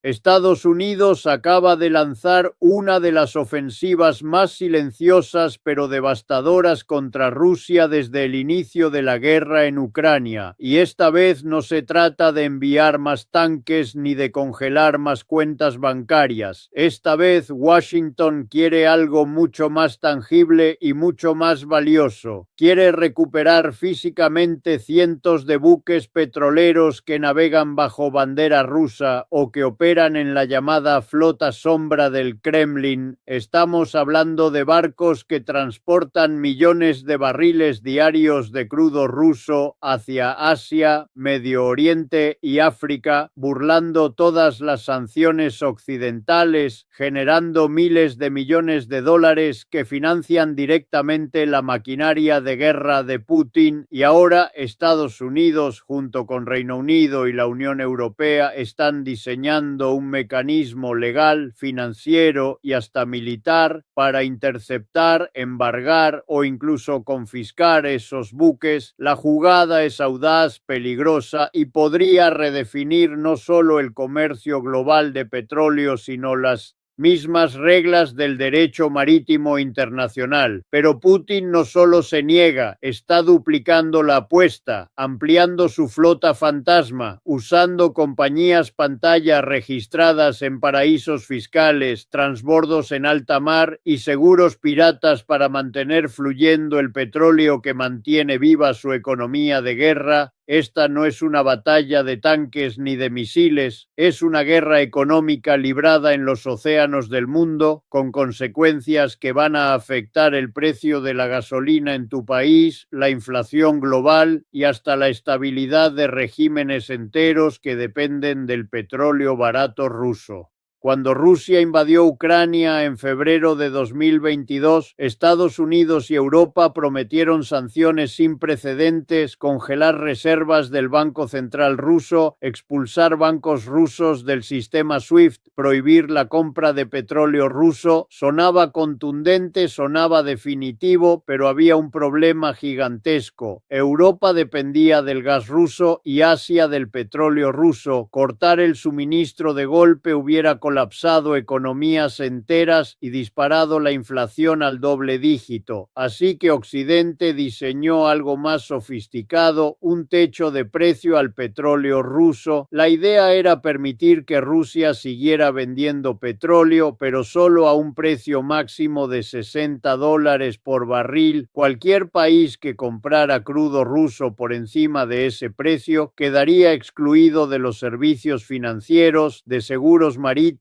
Estados Unidos acaba de lanzar una de las ofensivas más silenciosas pero devastadoras contra Rusia desde el inicio de la guerra en Ucrania, y esta vez no se trata de enviar más tanques ni de congelar más cuentas bancarias. Esta vez Washington quiere algo mucho más tangible y mucho más valioso. Quiere recuperar físicamente cientos de buques petroleros que navegan bajo bandera rusa o que operan en la llamada flota sombra del Kremlin. Estamos hablando de barcos que transportan millones de barriles diarios de crudo ruso hacia Asia, Medio Oriente y África, burlando todas las sanciones occidentales, generando miles de millones de dólares que financian directamente la maquinaria de guerra de Putin. Y ahora Estados Unidos, junto con Reino Unido y la Unión Europea, están diseñando un mecanismo legal, financiero y hasta militar para interceptar, embargar o incluso confiscar esos buques. La jugada es audaz, peligrosa y podría redefinir no solo el comercio global de petróleo, sino las mismas reglas del derecho marítimo internacional. Pero Putin no solo se niega, está duplicando la apuesta, ampliando su flota fantasma, usando compañías pantalla registradas en paraísos fiscales, transbordos en alta mar y seguros piratas para mantener fluyendo el petróleo que mantiene viva su economía de guerra. Esta no es una batalla de tanques ni de misiles, es una guerra económica librada en los océanos del mundo, con consecuencias que van a afectar el precio de la gasolina en tu país, la inflación global y hasta la estabilidad de regímenes enteros que dependen del petróleo barato ruso. Cuando Rusia invadió Ucrania en febrero de 2022, Estados Unidos y Europa prometieron sanciones sin precedentes, congelar reservas del Banco Central ruso, expulsar bancos rusos del sistema SWIFT, prohibir la compra de petróleo ruso. Sonaba contundente, sonaba definitivo, pero había un problema gigantesco. Europa dependía del gas ruso y Asia del petróleo ruso. Cortar el suministro de golpe hubiera colapsado economías enteras y disparado la inflación al doble dígito. Así que Occidente diseñó algo más sofisticado, un techo de precio al petróleo ruso. La idea era permitir que Rusia siguiera vendiendo petróleo, pero solo a un precio máximo de $60 por barril. Cualquier país que comprara crudo ruso por encima de ese precio quedaría excluido de los servicios financieros, de seguros marítimos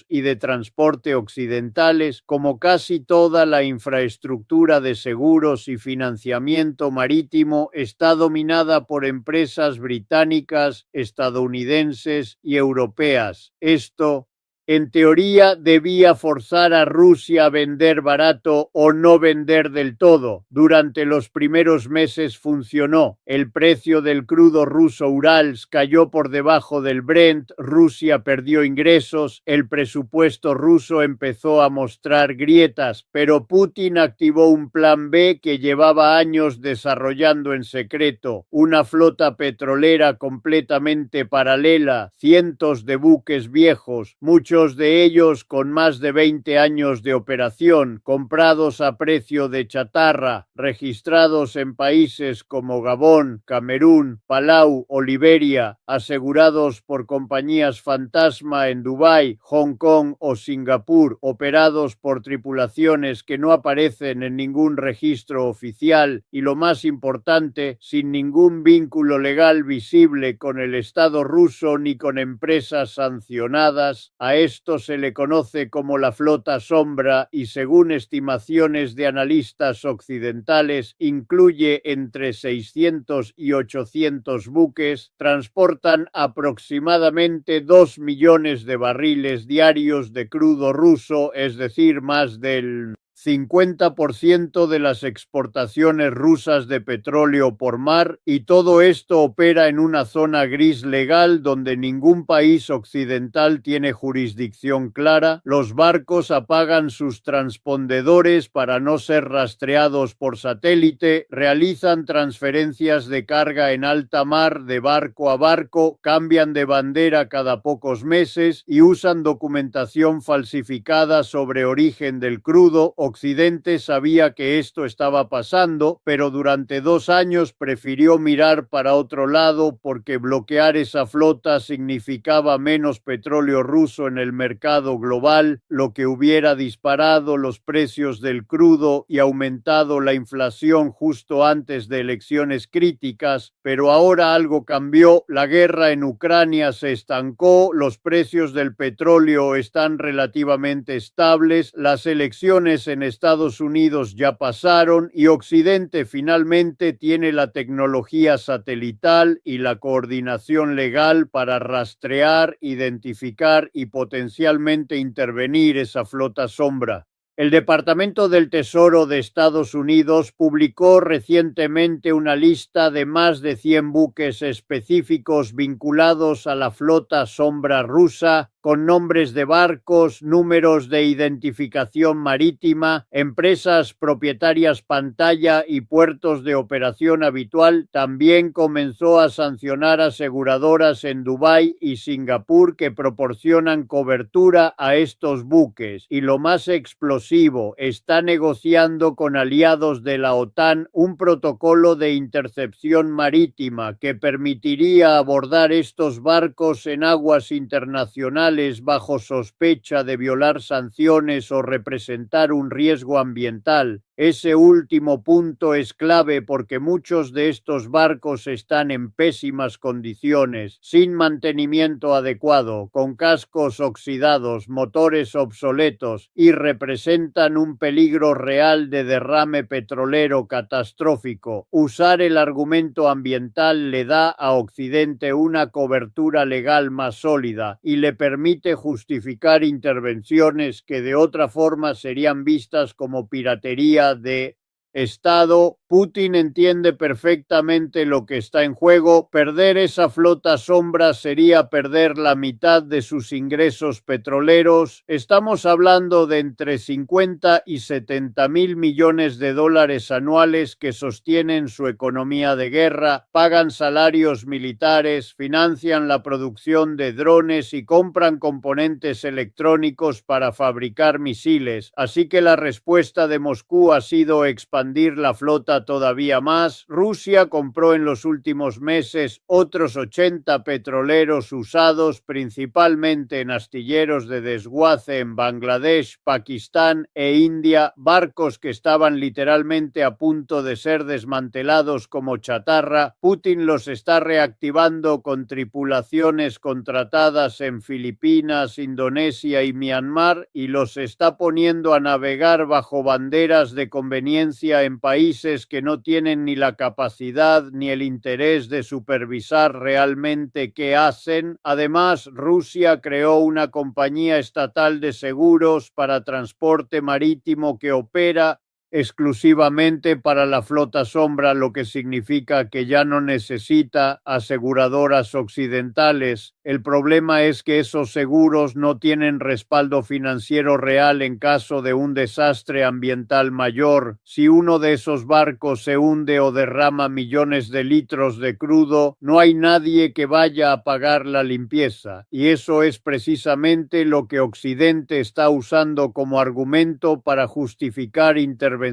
y de transporte occidentales, como casi toda la infraestructura de seguros y financiamiento marítimo está dominada por empresas británicas, estadounidenses y europeas. Esto, en teoría, debía forzar a Rusia a vender barato o no vender del todo. Durante los primeros meses funcionó. El precio del crudo ruso Urals cayó por debajo del Brent, Rusia perdió ingresos, el presupuesto ruso empezó a mostrar grietas, pero Putin activó un plan B que llevaba años desarrollando en secreto, una flota petrolera completamente paralela, cientos de buques viejos, muchos de ellos con más de 20 años de operación, comprados a precio de chatarra, registrados en países como Gabón, Camerún, Palau o Liberia, asegurados por compañías fantasma en Dubái, Hong Kong o Singapur, operados por tripulaciones que no aparecen en ningún registro oficial y, lo más importante, sin ningún vínculo legal visible con el Estado ruso ni con empresas sancionadas. A esto se le conoce como la flota sombra y, según estimaciones de analistas occidentales, incluye entre 600 y 800 buques, transportan aproximadamente 2 millones de barriles diarios de crudo ruso, es decir, más del 50% de las exportaciones rusas de petróleo por mar, y todo esto opera en una zona gris legal donde ningún país occidental tiene jurisdicción clara. Los barcos apagan sus transpondedores para no ser rastreados por satélite, realizan transferencias de carga en alta mar de barco a barco, cambian de bandera cada pocos meses y usan documentación falsificada sobre origen del crudo. Occidente sabía que esto estaba pasando, pero durante 2 años prefirió mirar para otro lado porque bloquear esa flota significaba menos petróleo ruso en el mercado global, lo que hubiera disparado los precios del crudo y aumentado la inflación justo antes de elecciones críticas. Pero ahora algo cambió, la guerra en Ucrania se estancó, los precios del petróleo están relativamente estables, las elecciones en Estados Unidos ya pasaron y Occidente finalmente tiene la tecnología satelital y la coordinación legal para rastrear, identificar y potencialmente intervenir esa flota sombra. El Departamento del Tesoro de Estados Unidos publicó recientemente una lista de más de 100 buques específicos vinculados a la flota sombra rusa, con nombres de barcos, números de identificación marítima, empresas propietarias pantalla y puertos de operación habitual. También comenzó a sancionar aseguradoras en Dubái y Singapur que proporcionan cobertura a estos buques. Y lo más explosivo, está negociando con aliados de la OTAN un protocolo de intercepción marítima que permitiría abordar estos barcos en aguas internacionales bajo sospecha de violar sanciones o representar un riesgo ambiental. Ese último punto es clave porque muchos de estos barcos están en pésimas condiciones, sin mantenimiento adecuado, con cascos oxidados, motores obsoletos y representan un peligro real de derrame petrolero catastrófico. Usar el argumento ambiental le da a Occidente una cobertura legal más sólida y le permite justificar intervenciones que de otra forma serían vistas como piratería de Estado. Putin entiende perfectamente lo que está en juego. Perder esa flota sombra sería perder la mitad de sus ingresos petroleros. Estamos hablando de entre 50 y 70 mil millones de dólares anuales que sostienen su economía de guerra, pagan salarios militares, financian la producción de drones y compran componentes electrónicos para fabricar misiles. Así que la respuesta de Moscú ha sido expandir la flota todavía más. Rusia compró en los últimos meses otros 80 petroleros usados, principalmente en astilleros de desguace en Bangladesh, Pakistán e India, barcos que estaban literalmente a punto de ser desmantelados como chatarra. Putin los está reactivando con tripulaciones contratadas en Filipinas, Indonesia y Myanmar y los está poniendo a navegar bajo banderas de conveniencia en países que no tienen ni la capacidad ni el interés de supervisar realmente qué hacen. Además, Rusia creó una compañía estatal de seguros para transporte marítimo que opera exclusivamente para la flota sombra, lo que significa que ya no necesita aseguradoras occidentales. El problema es que esos seguros no tienen respaldo financiero real en caso de un desastre ambiental mayor. Si uno de esos barcos se hunde o derrama millones de litros de crudo, no hay nadie que vaya a pagar la limpieza. Y eso es precisamente lo que Occidente está usando como argumento para justificar intervenciones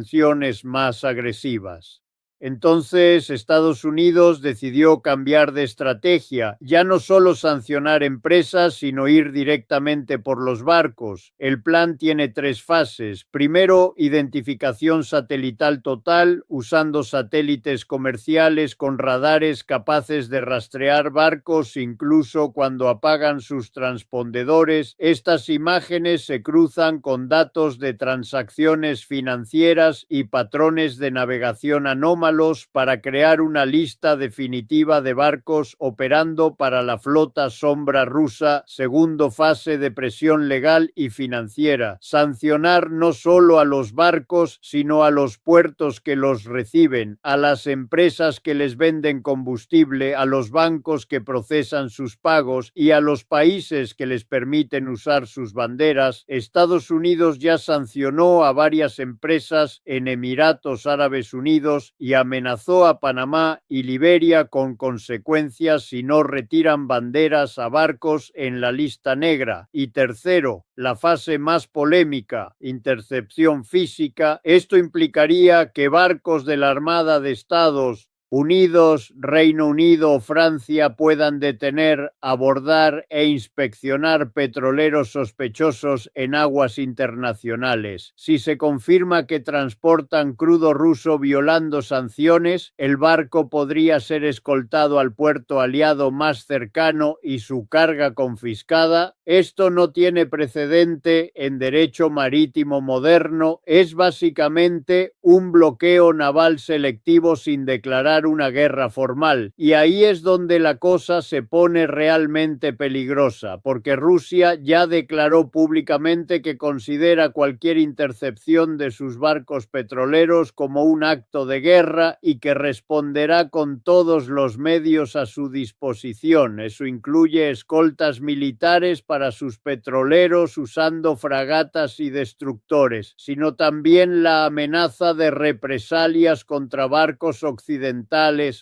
más agresivas. Entonces, Estados Unidos decidió cambiar de estrategia, ya no solo sancionar empresas, sino ir directamente por los barcos. El plan tiene 3 fases. Primero, identificación satelital total, usando satélites comerciales con radares capaces de rastrear barcos incluso cuando apagan sus transpondedores. Estas imágenes se cruzan con datos de transacciones financieras y patrones de navegación anómalos anómalos para crear una lista definitiva de barcos operando para la flota sombra rusa, segundo fase de presión legal y financiera. Sancionar no solo a los barcos, sino a los puertos que los reciben, a las empresas que les venden combustible, a los bancos que procesan sus pagos y a los países que les permiten usar sus banderas. Estados Unidos ya sancionó a varias empresas en Emiratos Árabes Unidos y amenazó a Panamá y Liberia con consecuencias si no retiran banderas a barcos en la lista negra. Y tercero, la fase más polémica, intercepción física. Esto implicaría que barcos de la Armada de Estados Unidos, Reino Unido o Francia puedan detener, abordar e inspeccionar petroleros sospechosos en aguas internacionales. Si se confirma que transportan crudo ruso violando sanciones, el barco podría ser escoltado al puerto aliado más cercano y su carga confiscada. Esto no tiene precedente en derecho marítimo moderno, es básicamente un bloqueo naval selectivo sin declarar una guerra formal, y ahí es donde la cosa se pone realmente peligrosa, porque Rusia ya declaró públicamente que considera cualquier intercepción de sus barcos petroleros como un acto de guerra y que responderá con todos los medios a su disposición. Eso incluye escoltas militares para sus petroleros usando fragatas y destructores, sino también la amenaza de represalias contra barcos occidentales,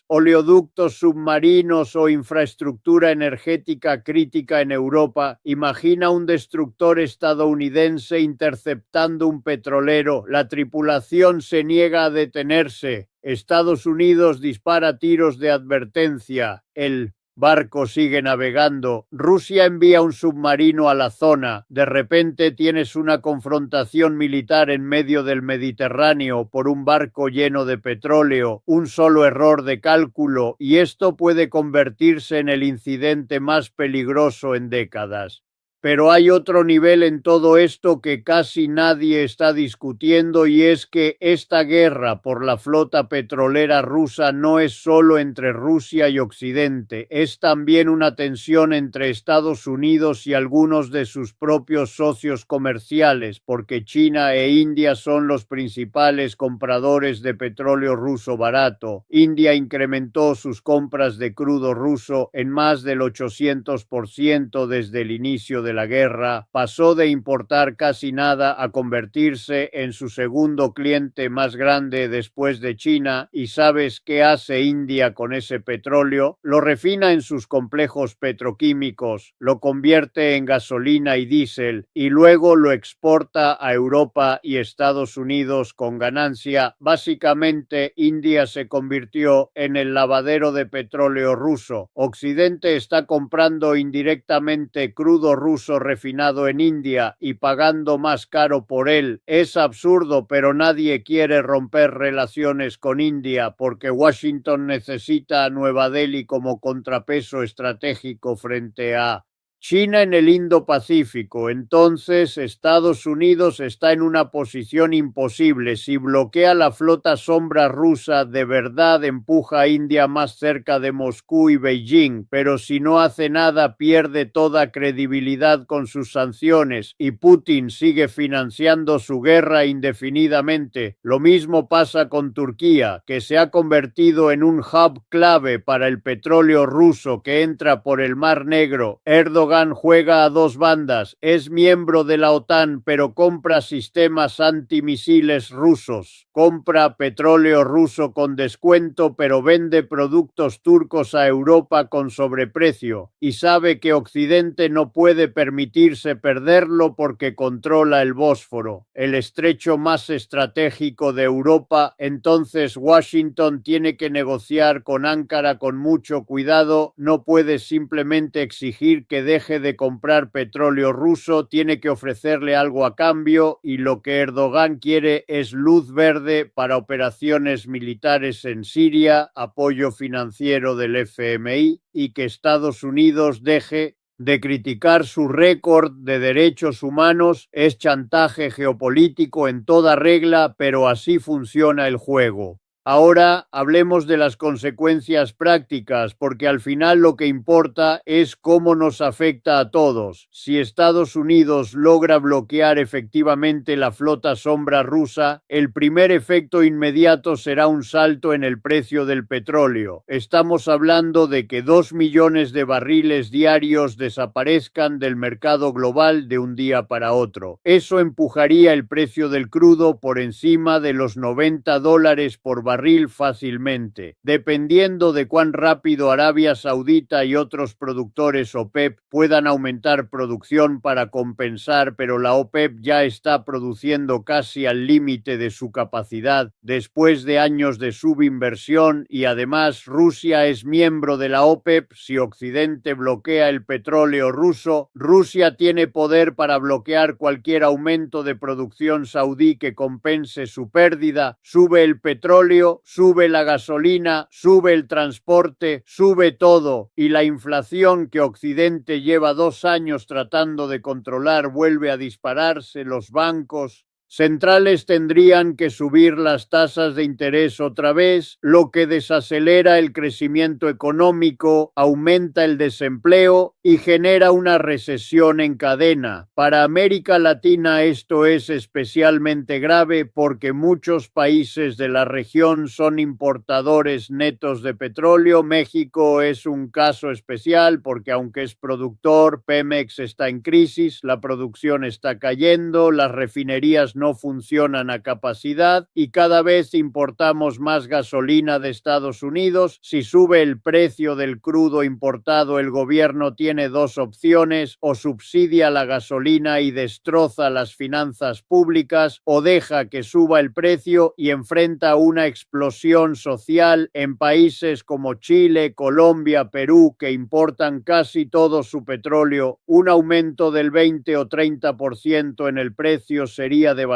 oleoductos submarinos o infraestructura energética crítica en Europa. Imagina un destructor estadounidense interceptando un petrolero. La tripulación se niega a detenerse. Estados Unidos dispara tiros de advertencia. El barco sigue navegando. Rusia envía un submarino a la zona. De repente tienes una confrontación militar en medio del Mediterráneo por un barco lleno de petróleo. Un solo error de cálculo y esto puede convertirse en el incidente más peligroso en décadas. Pero hay otro nivel en todo esto que casi nadie está discutiendo, y es que esta guerra por la flota petrolera rusa no es solo entre Rusia y Occidente, es también una tensión entre Estados Unidos y algunos de sus propios socios comerciales, porque China e India son los principales compradores de petróleo ruso barato. India incrementó sus compras de crudo ruso en más del 800% desde el inicio de la guerra, pasó de importar casi nada a convertirse en su segundo cliente más grande después de China. ¿Y sabes qué hace India con ese petróleo? Lo refina en sus complejos petroquímicos, lo convierte en gasolina y diésel y luego lo exporta a Europa y Estados Unidos con ganancia. Básicamente, India se convirtió en el lavadero de petróleo ruso. Occidente está comprando indirectamente crudo ruso refinado en India y pagando más caro por él. Es absurdo, pero nadie quiere romper relaciones con India porque Washington necesita a Nueva Delhi como contrapeso estratégico frente a China en el Indo-Pacífico. Entonces, Estados Unidos está en una posición imposible. Si bloquea la flota sombra rusa, de verdad empuja a India más cerca de Moscú y Beijing, pero si no hace nada, pierde toda credibilidad con sus sanciones y Putin sigue financiando su guerra indefinidamente. Lo mismo pasa con Turquía, que se ha convertido en un hub clave para el petróleo ruso que entra por el Mar Negro. Erdogan juega a dos bandas, es miembro de la OTAN, pero compra sistemas antimisiles rusos, compra petróleo ruso con descuento, pero vende productos turcos a Europa con sobreprecio, y sabe que Occidente no puede permitirse perderlo porque controla el Bósforo, el estrecho más estratégico de Europa. Entonces Washington tiene que negociar con Ankara con mucho cuidado, no puede simplemente exigir que deje de comprar petróleo ruso, tiene que ofrecerle algo a cambio, y lo que Erdogan quiere es luz verde para operaciones militares en Siria, apoyo financiero del FMI y que Estados Unidos deje de criticar su récord de derechos humanos. Es chantaje geopolítico en toda regla, pero así funciona el juego. Ahora hablemos de las consecuencias prácticas, porque al final lo que importa es cómo nos afecta a todos. Si Estados Unidos logra bloquear efectivamente la flota sombra rusa, el primer efecto inmediato será un salto en el precio del petróleo. Estamos hablando de que 2 millones de barriles diarios desaparezcan del mercado global de un día para otro. Eso empujaría el precio del crudo por encima de los $90 por barril fácilmente. Dependiendo de cuán rápido Arabia Saudita y otros productores OPEP puedan aumentar producción para compensar, pero la OPEP ya está produciendo casi al límite de su capacidad después de años de subinversión y además Rusia es miembro de la OPEP. Si Occidente bloquea el petróleo ruso, Rusia tiene poder para bloquear cualquier aumento de producción saudí que compense su pérdida. Sube el petróleo, sube la gasolina, sube el transporte, sube todo, y la inflación que Occidente lleva 2 años tratando de controlar vuelve a dispararse. Los bancos centrales tendrían que subir las tasas de interés otra vez, lo que desacelera el crecimiento económico, aumenta el desempleo y genera una recesión en cadena. Para América Latina esto es especialmente grave porque muchos países de la región son importadores netos de petróleo. México es un caso especial porque aunque es productor, Pemex está en crisis, la producción está cayendo, las refinerías no funcionan a capacidad y cada vez importamos más gasolina de Estados Unidos. Si sube el precio del crudo importado, el gobierno tiene 2 opciones: o subsidia la gasolina y destroza las finanzas públicas, o deja que suba el precio y enfrenta una explosión social en países como Chile, Colombia, Perú, que importan casi todo su petróleo. Un aumento del 20 o 30% en el precio sería devastador.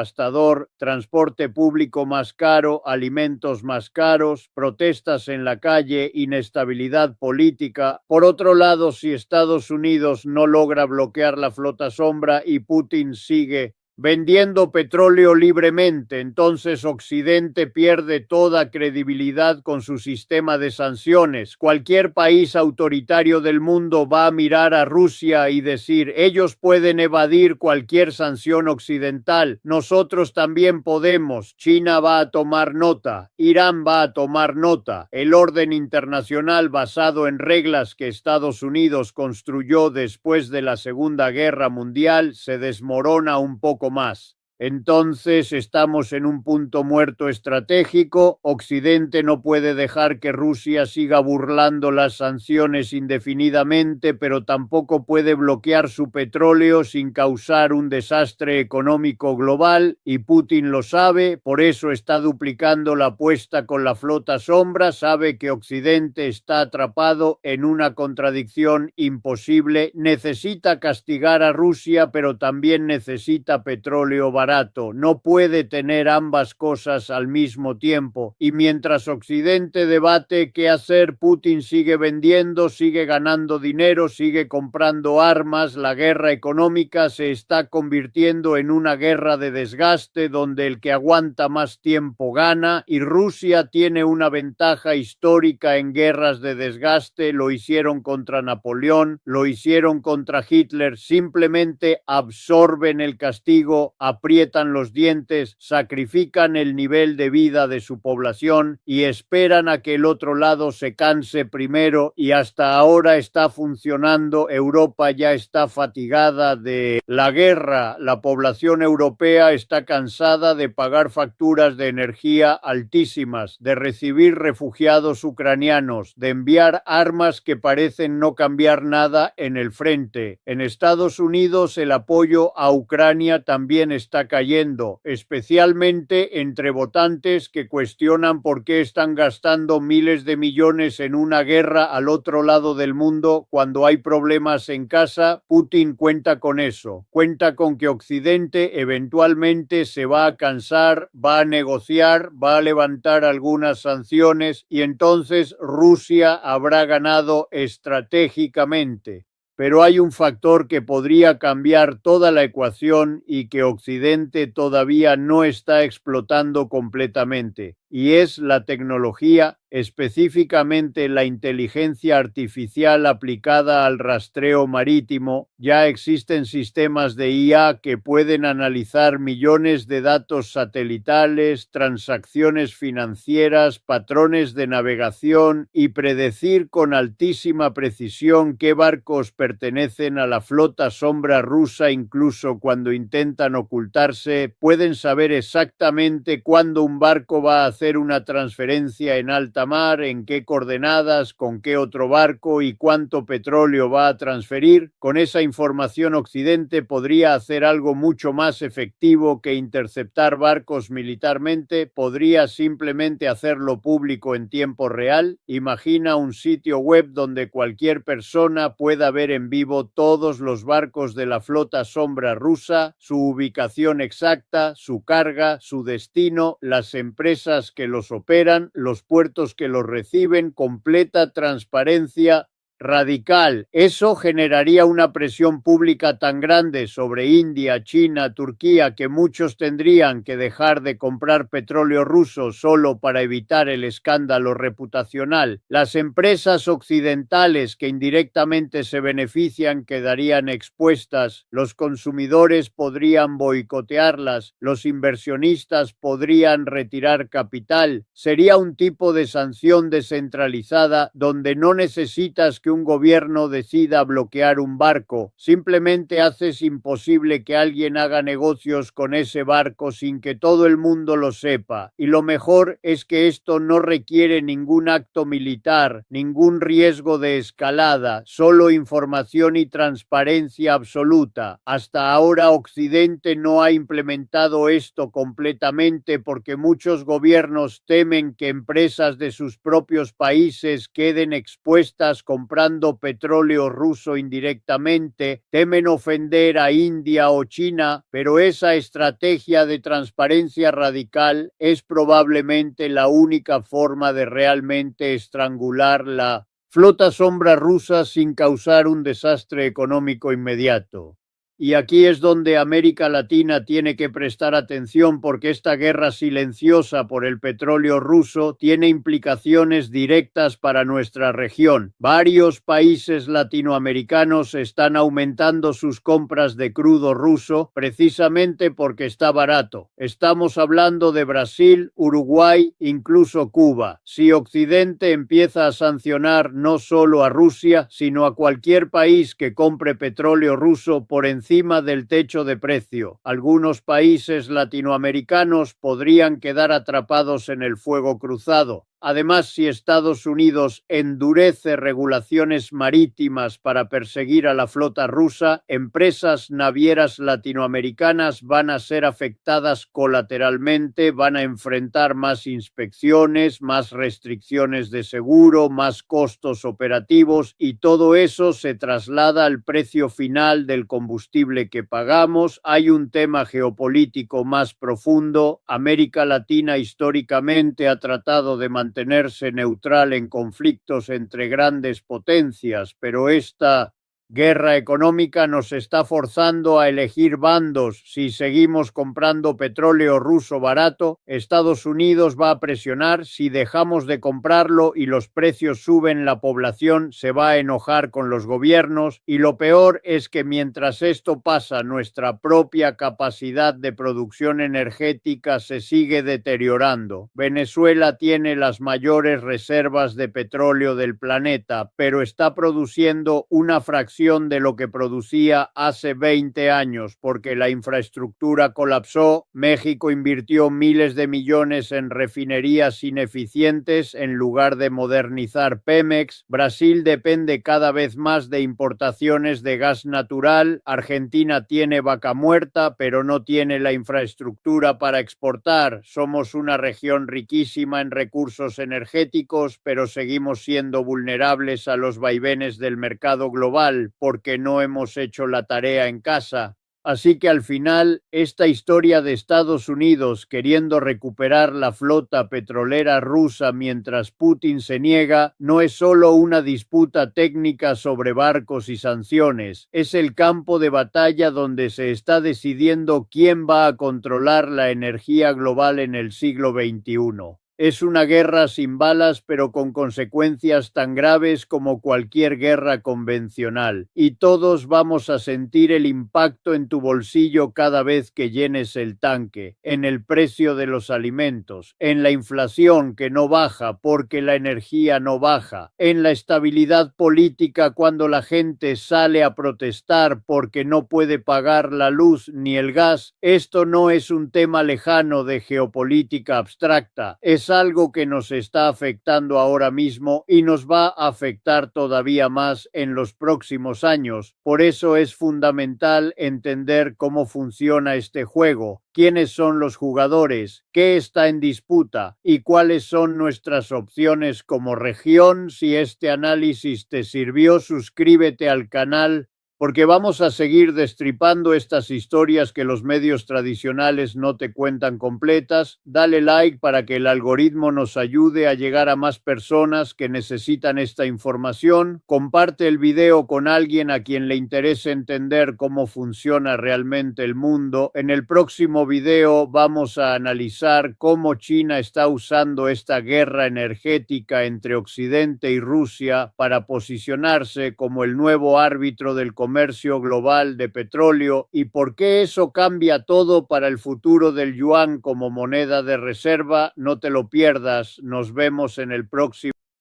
Transporte público más caro, alimentos más caros, protestas en la calle, inestabilidad política. Por otro lado, si Estados Unidos no logra bloquear la flota sombra y Putin sigue vendiendo petróleo libremente, entonces Occidente pierde toda credibilidad con su sistema de sanciones. Cualquier país autoritario del mundo va a mirar a Rusia y decir: ellos pueden evadir cualquier sanción occidental, nosotros también podemos. China va a tomar nota, Irán va a tomar nota. El orden internacional basado en reglas que Estados Unidos construyó después de la Segunda Guerra Mundial se desmorona un poco más. Entonces estamos en un punto muerto estratégico. Occidente no puede dejar que Rusia siga burlando las sanciones indefinidamente, pero tampoco puede bloquear su petróleo sin causar un desastre económico global, y Putin lo sabe. Por eso está duplicando la apuesta con la flota sombra. Sabe que Occidente está atrapado en una contradicción imposible. Necesita castigar a Rusia, pero también necesita petróleo barato. No puede tener ambas cosas al mismo tiempo. Y mientras Occidente debate qué hacer, Putin sigue vendiendo, sigue ganando dinero, sigue comprando armas. La guerra económica se está convirtiendo en una guerra de desgaste donde el que aguanta más tiempo gana, y Rusia tiene una ventaja histórica en guerras de desgaste. Lo hicieron contra Napoleón, lo hicieron contra Hitler. Simplemente absorben el castigo, aprietan los dientes, sacrifican el nivel de vida de su población y esperan a que el otro lado se canse primero, y hasta ahora está funcionando. Europa ya está fatigada de la guerra. La población europea está cansada de pagar facturas de energía altísimas, de recibir refugiados ucranianos, de enviar armas que parecen no cambiar nada en el frente. En Estados Unidos el apoyo a Ucrania también está cayendo, especialmente entre votantes que cuestionan por qué están gastando miles de millones en una guerra al otro lado del mundo cuando hay problemas en casa. Putin cuenta con eso, cuenta con que Occidente eventualmente se va a cansar, va a negociar, va a levantar algunas sanciones y entonces Rusia habrá ganado estratégicamente. Pero hay un factor que podría cambiar toda la ecuación y que Occidente todavía no está explotando completamente, y es la tecnología, específicamente la inteligencia artificial aplicada al rastreo marítimo. Ya existen sistemas de IA que pueden analizar millones de datos satelitales, transacciones financieras, patrones de navegación y predecir con altísima precisión qué barcos pertenecen a la flota sombra rusa. Incluso cuando intentan ocultarse, pueden saber exactamente cuándo un barco va a hacer una transferencia en alta mar, en qué coordenadas, con qué otro barco y cuánto petróleo va a transferir. Con esa información, Occidente podría hacer algo mucho más efectivo que interceptar barcos militarmente. Podría simplemente hacerlo público en tiempo real. Imagina un sitio web donde cualquier persona pueda ver en vivo todos los barcos de la flota sombra rusa, su ubicación exacta, su carga, su destino, las empresas que los operan, los puertos que los reciben. Completa transparencia radical. Eso generaría una presión pública tan grande sobre India, China, Turquía, que muchos tendrían que dejar de comprar petróleo ruso solo para evitar el escándalo reputacional. Las empresas occidentales que indirectamente se benefician quedarían expuestas, los consumidores podrían boicotearlas, los inversionistas podrían retirar capital. Sería un tipo de sanción descentralizada donde no necesitas que un gobierno decida bloquear un barco, simplemente haces imposible que alguien haga negocios con ese barco sin que todo el mundo lo sepa. Y lo mejor es que esto no requiere ningún acto militar, ningún riesgo de escalada, solo información y transparencia absoluta. Hasta ahora Occidente no ha implementado esto completamente porque muchos gobiernos temen que empresas de sus propios países queden expuestas comprando petróleo ruso indirectamente, temen ofender a India o China, pero esa estrategia de transparencia radical es probablemente la única forma de realmente estrangular la flota sombra rusa sin causar un desastre económico inmediato. Y aquí es donde América Latina tiene que prestar atención, porque esta guerra silenciosa por el petróleo ruso tiene implicaciones directas para nuestra región. Varios países latinoamericanos están aumentando sus compras de crudo ruso precisamente porque está barato. Estamos hablando de Brasil, Uruguay, incluso Cuba. Si Occidente empieza a sancionar no solo a Rusia, sino a cualquier país que compre petróleo ruso por encima del techo de precio, algunos países latinoamericanos podrían quedar atrapados en el fuego cruzado. Además, si Estados Unidos endurece regulaciones marítimas para perseguir a la flota rusa, empresas navieras latinoamericanas van a ser afectadas colateralmente, van a enfrentar más inspecciones, más restricciones de seguro, más costos operativos, y todo eso se traslada al precio final del combustible que pagamos. Hay un tema geopolítico más profundo. América Latina históricamente ha tratado de mantenerse neutral en conflictos entre grandes potencias, pero esta guerra económica nos está forzando a elegir bandos. Si seguimos comprando petróleo ruso barato, Estados Unidos va a presionar. Si dejamos de comprarlo y los precios suben, la población se va a enojar con los gobiernos, y lo peor es que mientras esto pasa, nuestra propia capacidad de producción energética se sigue deteriorando. Venezuela tiene las mayores reservas de petróleo del planeta, pero está produciendo una fracción de lo que producía hace 20 años porque la infraestructura colapsó. México invirtió miles de millones en refinerías ineficientes en lugar de modernizar Pemex. Brasil depende cada vez más de importaciones de gas natural. Argentina tiene vaca muerta, pero no tiene la infraestructura para exportar. Somos una región riquísima en recursos energéticos, pero seguimos siendo vulnerables a los vaivenes del mercado global porque no hemos hecho la tarea en casa. Así que al final, esta historia de Estados Unidos queriendo recuperar la flota petrolera rusa mientras Putin se niega, no es solo una disputa técnica sobre barcos y sanciones, es el campo de batalla donde se está decidiendo quién va a controlar la energía global en el siglo XXI. Es una guerra sin balas, pero con consecuencias tan graves como cualquier guerra convencional. Y todos vamos a sentir el impacto en tu bolsillo cada vez que llenes el tanque, en el precio de los alimentos, en la inflación que no baja porque la energía no baja, en la estabilidad política cuando la gente sale a protestar porque no puede pagar la luz ni el gas. Esto no es un tema lejano de geopolítica abstracta, es algo que nos está afectando ahora mismo y nos va a afectar todavía más en los próximos años. Por eso es fundamental entender cómo funciona este juego, quiénes son los jugadores, qué está en disputa y cuáles son nuestras opciones como región. Si este análisis te sirvió, suscríbete al canal, porque vamos a seguir destripando estas historias que los medios tradicionales no te cuentan completas. Dale like para que el algoritmo nos ayude a llegar a más personas que necesitan esta información. Comparte el video con alguien a quien le interese entender cómo funciona realmente el mundo. En el próximo video vamos a analizar cómo China está usando esta guerra energética entre Occidente y Rusia para posicionarse como el nuevo árbitro del comercio global de petróleo y por qué eso cambia todo para el futuro del yuan como moneda de reserva. No te lo pierdas, nos vemos en el próximo.